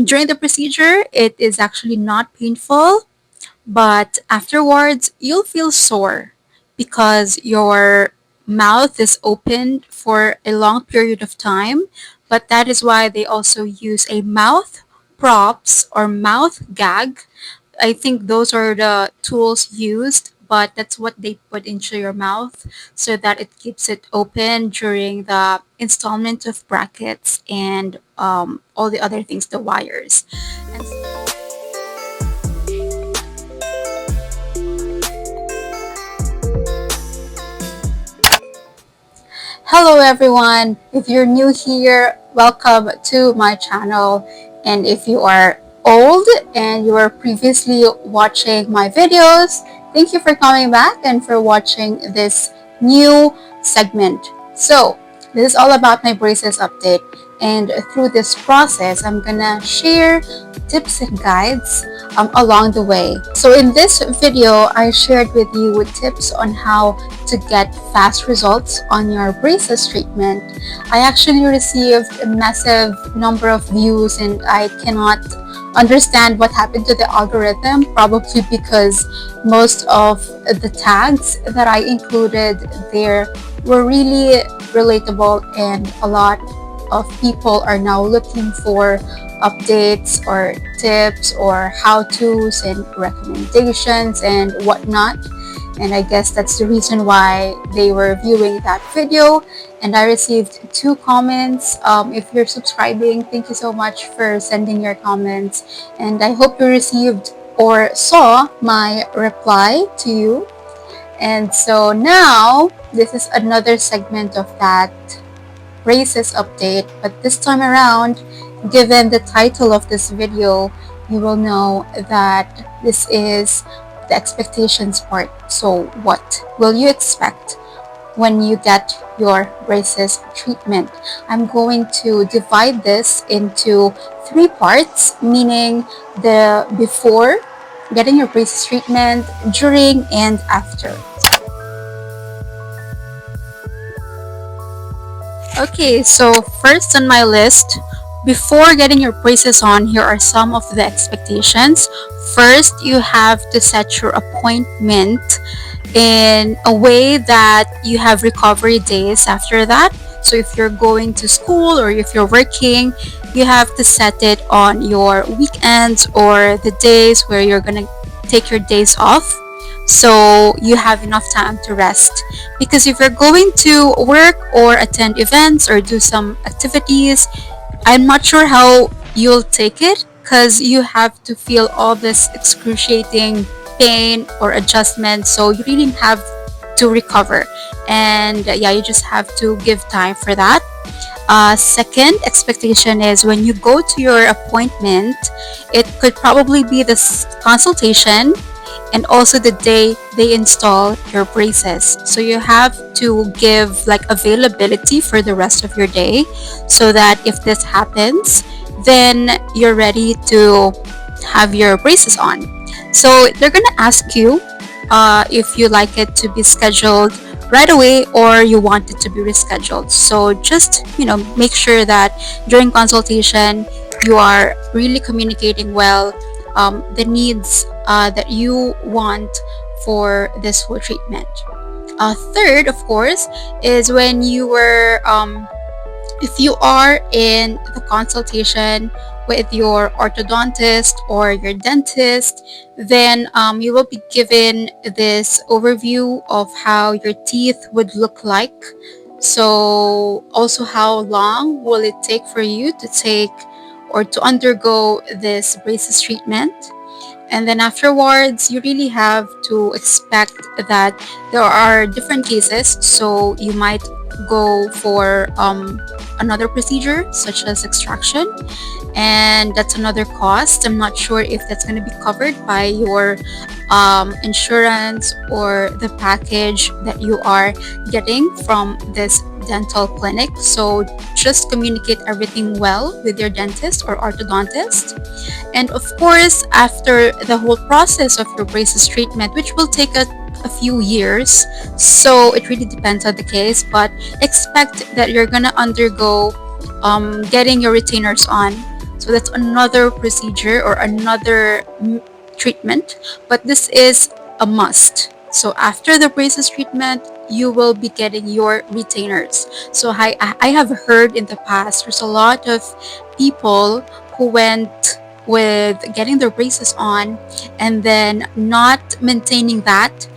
During the procedure, it is actually not painful, but afterwards, you'll feel sore because your mouth is opened for a long period of time. But that is why they also use a mouth props or mouth gag. I think those are the tools used, but that's what they put into your mouth so that it keeps it open during the installment of brackets and all the other things, the wires. And hello everyone! If you're new here, welcome to my channel. And if you are old and you were previously watching my videos, thank you for coming back and for watching this new segment. So, this is all about my braces update. And through this process, I'm gonna share tips and guides along the way. So in this video, I shared with you tips on how to get fast results on your braces treatment. I actually received a massive number of views and I cannot understand what happened to the algorithm, probably because most of the tags that I included there were really relatable and a lot of people are now looking for updates or tips or how-tos and recommendations and whatnot. And I guess that's the reason why they were viewing that video. And I received two comments. If you're subscribing, thank you so much for sending your comments. And I hope you received or saw my reply to you. And so now this is another segment of that braces update, but this time around, given the title of this video, you will know that this is the expectations part. So what will you expect when you get your braces treatment? I'm going to divide this into three parts, meaning the before getting your braces treatment, during, and after. Okay, so first on my list, before getting your braces on, here are some of the expectations. First, you have to set your appointment in a way that you have recovery days after that. So if you're going to school or if you're working, you have to set it on your weekends or the days where you're gonna take your days off so you have enough time to rest. Because if you're going to work or attend events or do some activities, I'm not sure how you'll take it because you have to feel all this excruciating pain or adjustment. So you really have to recover. And yeah, you just have to give time for that. Second expectation is when you go to your appointment, it could probably be this consultation and also the day they install your braces. So you have to give like availability for the rest of your day so that if this happens, then you're ready to have your braces on. So they're gonna ask you if you like it to be scheduled right away or you want it to be rescheduled. So just make sure that during consultation you are really communicating well the needs that you want for this whole treatment. Third, of course, is when you were if you are in the consultation with your orthodontist or your dentist, then you will be given this overview of how your teeth would look like. So also how long will it take for you to take or to undergo this braces treatment. And then afterwards, you really have to expect that there are different cases. So you might go for another procedure such as extraction, and that's another cost. I'm not sure if that's going to be covered by your insurance or the package that you are getting from this dental clinic. So just communicate everything well with your dentist or orthodontist. And of course, after the whole process of your braces treatment, which will take a few years, so it really depends on the case, but expect that you're gonna undergo getting your retainers on. So that's another procedure or another treatment, but this is a must. So after the braces treatment, you will be getting your retainers. So I have heard in the past there's a lot of people who went with getting their braces on and then not maintaining that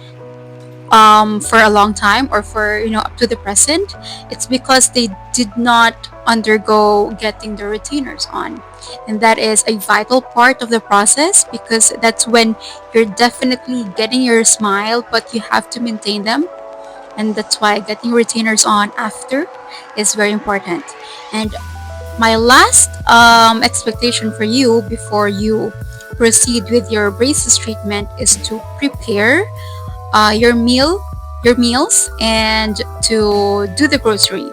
for a long time or for up to the present. It's because they did not undergo getting the retainers on, and that is a vital part of the process because that's when you're definitely getting your smile, but you have to maintain them, and that's why getting retainers on after is very important. And my last expectation for you before you proceed with your braces treatment is to prepare your meals, and to do the grocery.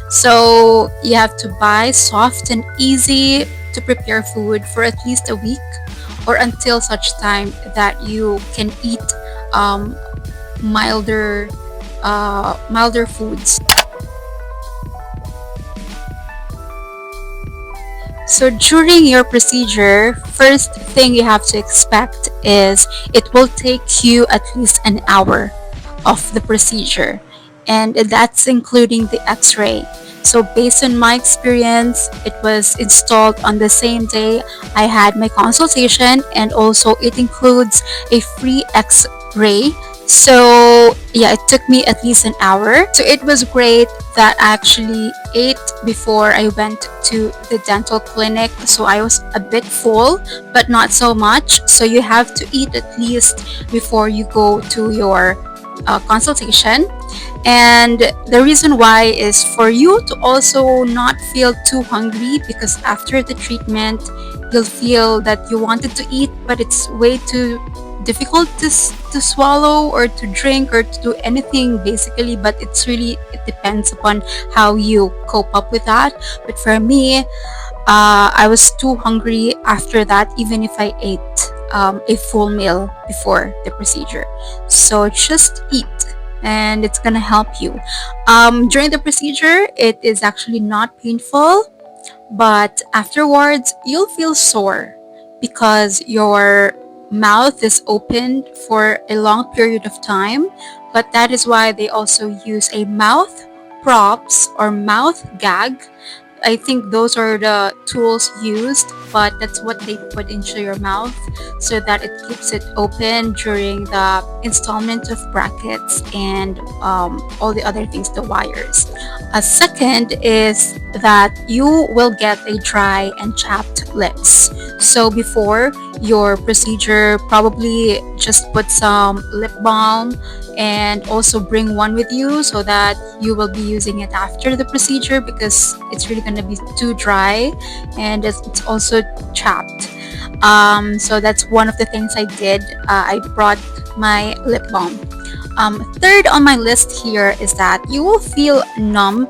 So you have to buy soft and easy to prepare food for at least a week or until such time that you can eat um, milder milder foods. So during your procedure, first thing you have to expect is it will take you at least an hour of the procedure, and that's including the x-ray. So based on my experience, it was installed on the same day I had my consultation, and also it includes a free x-ray. So yeah, it took me at least an hour. So it was great that I actually ate before I went to the dental clinic. So I was a bit full, but not so much. So you have to eat at least before you go to your consultation. And the reason why is for you to also not feel too hungry, because after the treatment, you'll feel that you wanted to eat, but it's way too difficult to swallow or to drink or to do anything basically. But it depends upon how you cope up with that. But for me, I was too hungry after that, even if I ate a full meal before the procedure. So just eat, and it's gonna help you. During the procedure, it is actually not painful, but afterwards, you'll feel sore because your mouth is opened for a long period of time. But that is why they also use a mouth props or mouth gag. I think those are the tools used, but that's what they put into your mouth so that it keeps it open during the installment of brackets and all the other things, the wires. A second is that you will get a dry and chapped lips. So before your procedure, probably just put some lip balm and also bring one with you so that you will be using it after the procedure, because it's really going to be too dry and it's also chapped. So that's one of the things I did. I brought my lip balm. Third on my list here is that you will feel numb,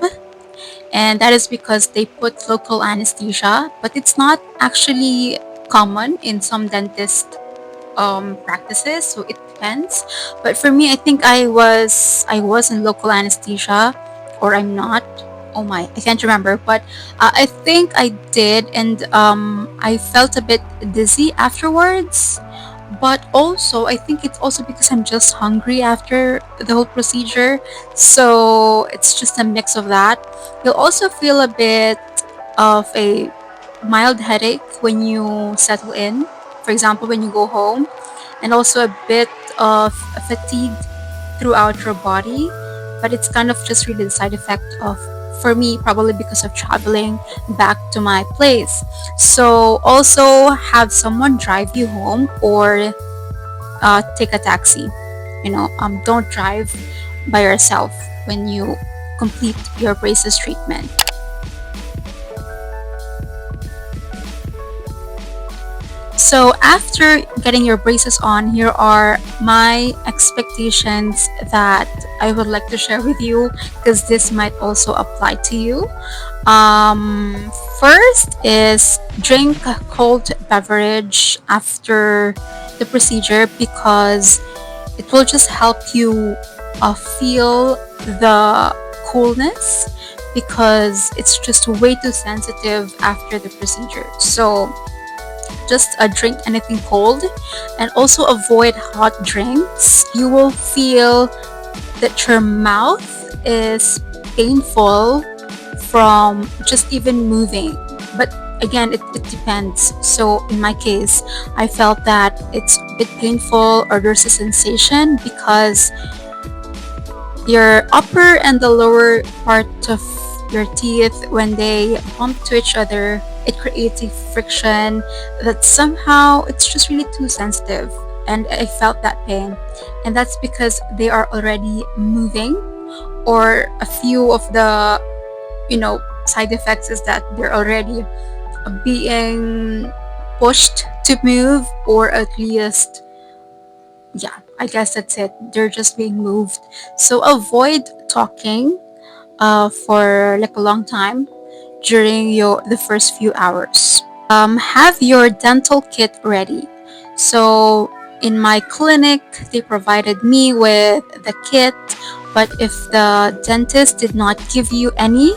and that is because they put local anesthesia, but it's not actually common in some dentist practices, so it depends. But for me, I think I was in local anesthesia, or I'm not. Oh my, I can't remember, but I think I did, and I felt a bit dizzy afterwards. But also, I think it's also because I'm just hungry after the whole procedure, so it's just a mix of that. You'll also feel a bit of a mild headache when you settle in, for example, when you go home, and also a bit of fatigue throughout your body. But it's kind of just really the side effect of, for me, probably because of traveling back to my place. So also have someone drive you home, or take a taxi. Don't drive by yourself when you complete your braces treatment. So after getting your braces on, here are my expectations that I would like to share with you, because this might also apply to you. First is drink a cold beverage after the procedure, because it will just help you feel the coolness, because it's just way too sensitive after the procedure. So just drink anything cold and also avoid hot drinks. You will feel that your mouth is painful from just even moving. But again, it depends. So in my case, I felt that it's a bit painful or there's a sensation because your upper and the lower part of your teeth, when they bump to each other, it creates a friction that somehow it's just really too sensitive, and I felt that pain. And that's because they are already moving, or a few of the side effects is that they're already being pushed to move, or at least, yeah, I guess that's it, they're just being moved. So avoid talking for like a long time during the first few hours. Have your dental kit ready. So in my clinic, they provided me with the kit, but if the dentist did not give you any,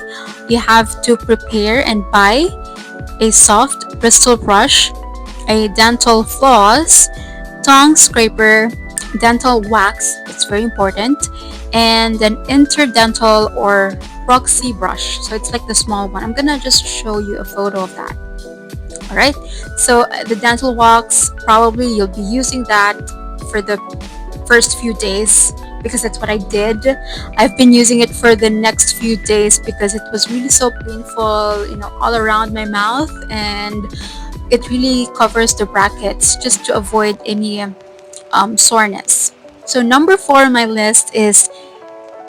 you have to prepare and buy a soft bristle brush, a dental floss, tongue scraper, dental wax, it's very important, and an interdental or proxy brush. So it's like the small one. I'm gonna just show you a photo of that. Alright, so the dental wax, probably you'll be using that for the first few days because that's what I did. I've been using it for the next few days because it was really so painful, all around my mouth, and it really covers the brackets just to avoid any soreness. So number 4 on my list is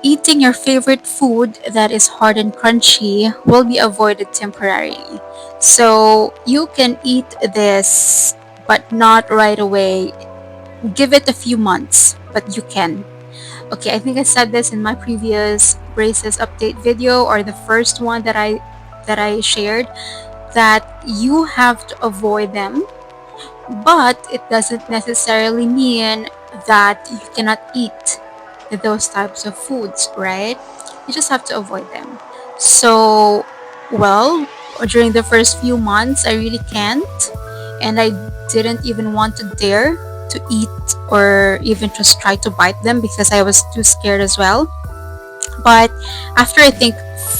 eating your favorite food that is hard and crunchy will be avoided temporarily. So you can eat this, but not right away. Give it a few months, but you can. Okay, I think I said this in my previous braces update video, or the first one that I shared, that you have to avoid them, but it doesn't necessarily mean that you cannot eat those types of foods, right? You just have to avoid them. So, well, during the first few months, I really can't, and I didn't even want to dare to eat or even just try to bite them because I was too scared as well. But after I think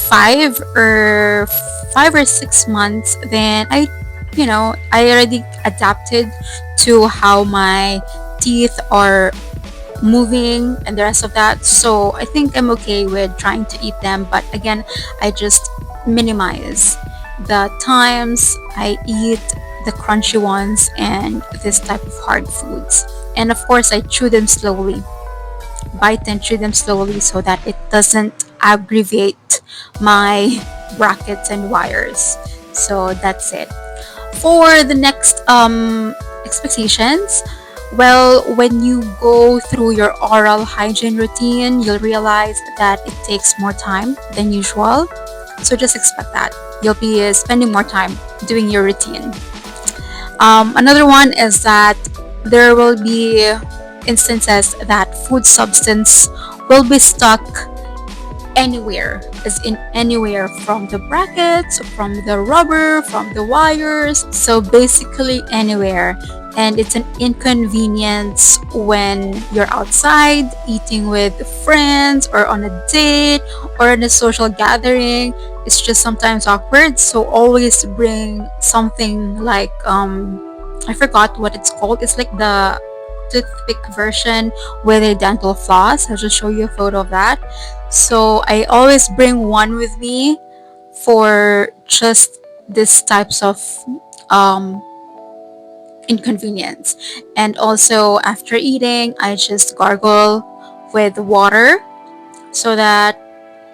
5 or 6 months, then I already adapted to how my teeth are moving and the rest of that. So I think I'm okay with trying to eat them, but again, I just minimize the times I eat the crunchy ones and this type of hard foods. And of course, I chew them slowly, bite and chew them slowly so that it doesn't aggravate my brackets and wires. So that's it. For the next expectations, well, when you go through your oral hygiene routine, you'll realize that it takes more time than usual. So just expect that. You'll be spending more time doing your routine. Another one is that there will be instances that food substance will be stuck anywhere, as in anywhere, from the brackets, from the rubber, from the wires, so basically anywhere. And it's an inconvenience when you're outside eating with friends or on a date or in a social gathering. It's just sometimes awkward, so always bring something like I forgot what it's called. It's like the toothpick version with a dental floss. I'll just show you a photo of that. So I always bring one with me for just these types of inconvenience. And also after eating, I just gargle with water so that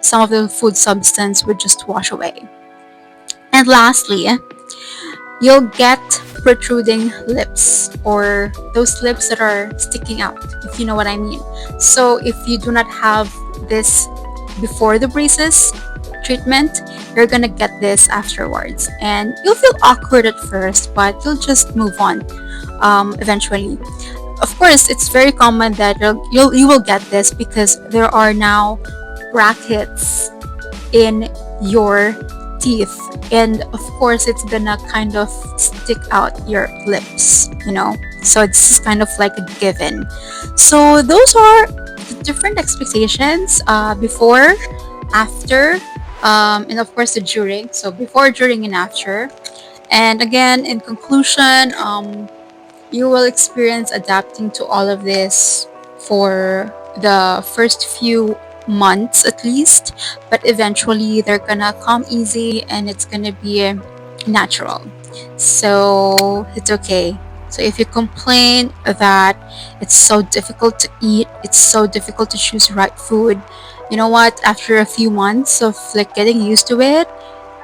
some of the food substance would just wash away. And lastly, you'll get protruding lips, or those lips that are sticking out, if you know what I mean. So if you do not have this before the braces treatment, you're gonna get this afterwards, and you'll feel awkward at first, but you'll just move on eventually. Of course, it's very common that you will get this because there are now brackets in your teeth, and of course it's gonna kind of stick out your lips, so this is kind of like a given. So those are the different expectations, before, after, and of course the during. So before, during, and after. And again, in conclusion, you will experience adapting to all of this for the first few months at least, but eventually they're gonna come easy and it's gonna be natural. So it's okay. So if you complain that it's so difficult to eat, it's so difficult to choose right food, you know what? After a few months of like getting used to it,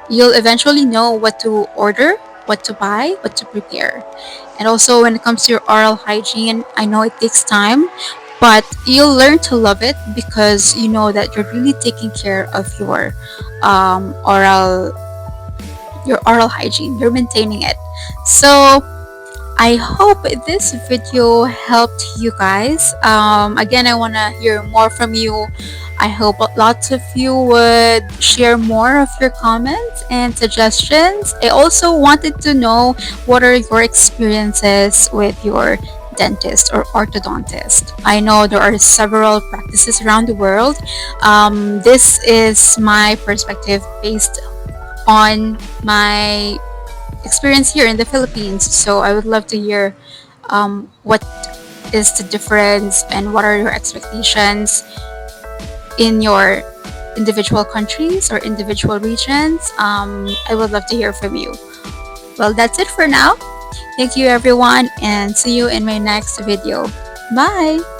you'll eventually know what to order, what to buy, what to prepare. And also, when it comes to your oral hygiene, I know it takes time, but you'll learn to love it because you know that you're really taking care of oral your oral hygiene. You're maintaining it. So I hope this video helped you guys. Again, I want to hear more from you. I hope lots of you would share more of your comments and suggestions. I also wanted to know what are your experiences with your dentist or orthodontist. I know there are several practices around the world. This is my perspective based on my experience here in the Philippines. So I would love to hear what is the difference and what are your expectations in your individual countries or individual regions. I would love to hear from you. Well, that's it for now. Thank you everyone and see you in my next video. Bye!